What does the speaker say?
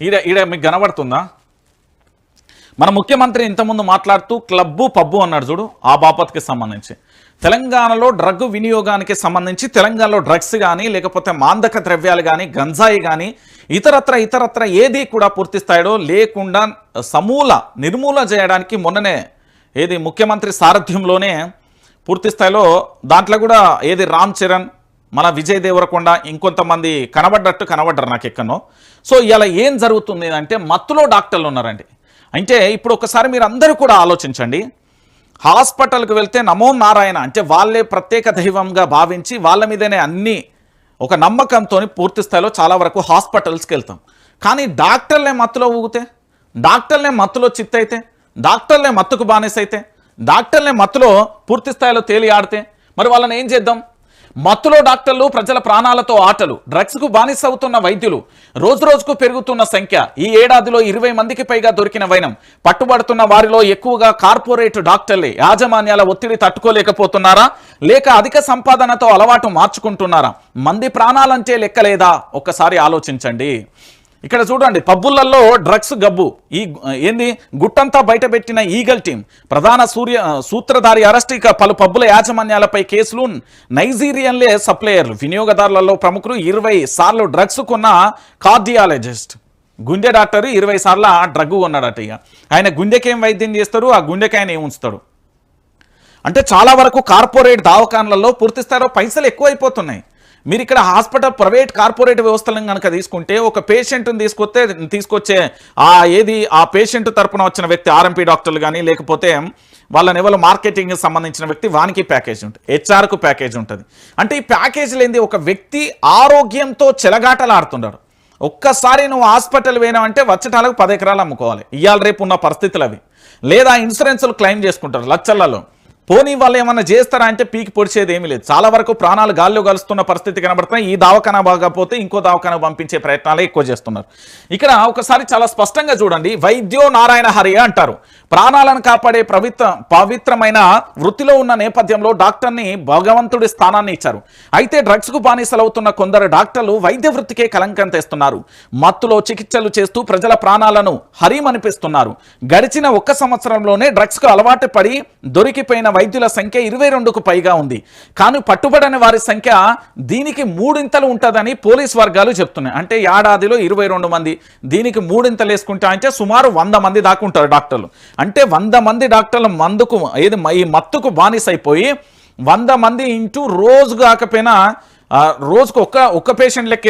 ఈడ మీకు కనబడుతుందా? మన ముఖ్యమంత్రి ఇంతకుముందు మాట్లాడుతూ క్లబ్బు పబ్బు అన్నాడు చూడు, ఆ బాపత్కి సంబంధించి తెలంగాణలో డ్రగ్ వినియోగానికి సంబంధించి తెలంగాణలో డ్రగ్స్ కానీ లేకపోతే మాందక ద్రవ్యాలు కానీ గంజాయి కానీ ఇతరత్ర ఏది కూడా పూర్తి స్థాయిలో లేకుండా నిర్మూలన చేయడానికి మొన్ననే ముఖ్యమంత్రి సారథ్యంలోనే పూర్తి స్థాయిలో దాంట్లో కూడా రామ్ చరణ్, మన విజయ్ దేవరకొండ, ఇంకొంతమంది కనబడ్డారు నాకు ఎక్కనో. సో ఇలా ఏం జరుగుతుంది అంటే మత్తులో డాక్టర్లు ఉన్నారండి. అంటే ఇప్పుడు ఒకసారి మీరు అందరూ కూడా ఆలోచించండి, హాస్పిటల్కి వెళ్తే నమో నారాయణ అంటే వాళ్ళే ప్రత్యేక దైవంగా భావించి వాళ్ళ మీదనే అన్ని ఒక నమ్మకంతో పూర్తి స్థాయిలో చాలా వరకు హాస్పిటల్స్కి వెళ్తాం. కానీ డాక్టర్లే మత్తులో ఊగితే, డాక్టర్లే మత్తులో చిత్తైతే, డాక్టర్లే మత్తుకు బానిసైతే, డాక్టర్లే మత్తులో పూర్తి స్థాయిలో తేలి ఆడితే మరి వాళ్ళని ఏం చేద్దాం? మత్తులో డాక్టర్లు, ప్రజల ప్రాణాలతో ఆటలు, డ్రగ్స్కు బానిస అవుతున్న వైద్యులు, రోజుకు పెరుగుతున్న సంఖ్య. ఈ ఏడాదిలో 20 మందికి పైగా దొరికిన వైనం. పట్టుబడుతున్న వారిలో ఎక్కువగా కార్పొరేట్ డాక్టర్లే. యాజమాన్యాల ఒత్తిడి తట్టుకోలేకపోతున్నారా, లేక అధిక సంపాదనతో అలవాటు మార్చుకుంటున్నారా? మంది ప్రాణాలంటే లెక్కలేదా? ఒక్కసారి ఆలోచించండి. ఇక్కడ చూడండి, పబ్బులలో డ్రగ్స్ గబ్బు. గుట్టంతా బయటపెట్టిన ఈగల్ టీం, ప్రధాన సూత్రధారి అరెస్ట్. ఇక పలు పబ్బుల యాజమాన్యాలపై కేసులు. నైజీరియన్లే సప్లయర్లు, వినియోగదారులలో ప్రముఖులు. 20 సార్లు డ్రగ్స్ కొన్న కార్డియాలజిస్ట్, గుండె డాక్టర్ 20 సార్లు డ్రగ్ కొన్నాడట. ఇక ఆయన గుండెకేం వైద్యం చేస్తారు, ఆ గుండెకి ఆయన ఏం ఉంచుతాడు అంటే చాలా వరకు కార్పొరేట్ దవాఖానలలో పూర్తి స్థాయిలో పైసలు ఎక్కువైపోతున్నాయి. మీరు ఇక్కడ హాస్పిటల్ ప్రైవేట్ కార్పొరేట్ వ్యవస్థలను కనుక తీసుకుంటే ఒక పేషెంట్ని తీసుకొచ్చే ఆ పేషెంట్ తరపున వచ్చిన వ్యక్తి ఆర్ఎంపీ డాక్టర్లు కానీ లేకపోతే వాళ్ళని ఎవరు మార్కెటింగ్కి సంబంధించిన వ్యక్తి, వానికి ప్యాకేజ్ ఉంటుంది, హెచ్ఆర్కు ప్యాకేజ్ ఉంటుంది. అంటే ఈ ప్యాకేజీలు ఏంది? ఒక వ్యక్తి ఆరోగ్యంతో చెలగాటలాడుతున్నాడు. ఒక్కసారి నువ్వు హాస్పిటల్ పోయినావంటే వచ్చటాలకు 10 ఎకరాలు అమ్ముకోవాలి. ఇవాళ రేపు ఉన్న పరిస్థితులు అవి. లేదా ఇన్సూరెన్స్లు క్లెయిమ్ చేసుకుంటారు లక్షలలో. పోనీ వాళ్ళు ఏమన్నా చేస్తారా అంటే పీకి పొడిచేది ఏమీ లేదు. చాలా వరకు ప్రాణాలు గాల్లో కలుస్తున్న పరిస్థితి కనబడుతున్నాయి. ఈ దవాఖానా బాగపోతే ఇంకో దవాఖానా పంపించే ప్రయత్నాలే ఎక్కువ చేస్తున్నారు. ఇక్కడ ఒకసారి చాలా స్పష్టంగా చూడండి, వైద్యో నారాయణ హరి అంటారు. ప్రాణాలను కాపాడే పవిత్రమైన వృత్తిలో ఉన్న నేపథ్యంలో డాక్టర్ని భగవంతుడి స్థానాన్ని ఇచ్చారు. అయితే డ్రగ్స్కు బానిసలవుతున్న కొందరు డాక్టర్లు వైద్య వృత్తికే కలంకం తెస్తున్నారు. మత్తులో చికిత్సలు చేస్తూ ప్రజల ప్రాణాలను హరిమనిపిస్తున్నారు. గడిచిన 1 సంవత్సరంలోనే డ్రగ్స్కు అలవాటు పడి దొరికిపోయిన వైద్యుల సంఖ్య 22కు పైగా ఉంది. కానీ పట్టుబడని వారి సంఖ్య దీనికి 3 ఉంటుందని పోలీస్ వర్గాలు చెప్తున్నాయి. అంటే ఏడాదిలో 22 మంది, దీనికి 3 వేసుకుంటా అంటే సుమారు 100 మంది దాకా ఉంటారు డాక్టర్లు. అంటే 100 మంది డాక్టర్లు ఈ మత్తుకు బానిసైపోయి 100 మంది ఇంటూ రోజు కాకపోయినా రోజుకు ఒక్క పేషెంట్ లెక్క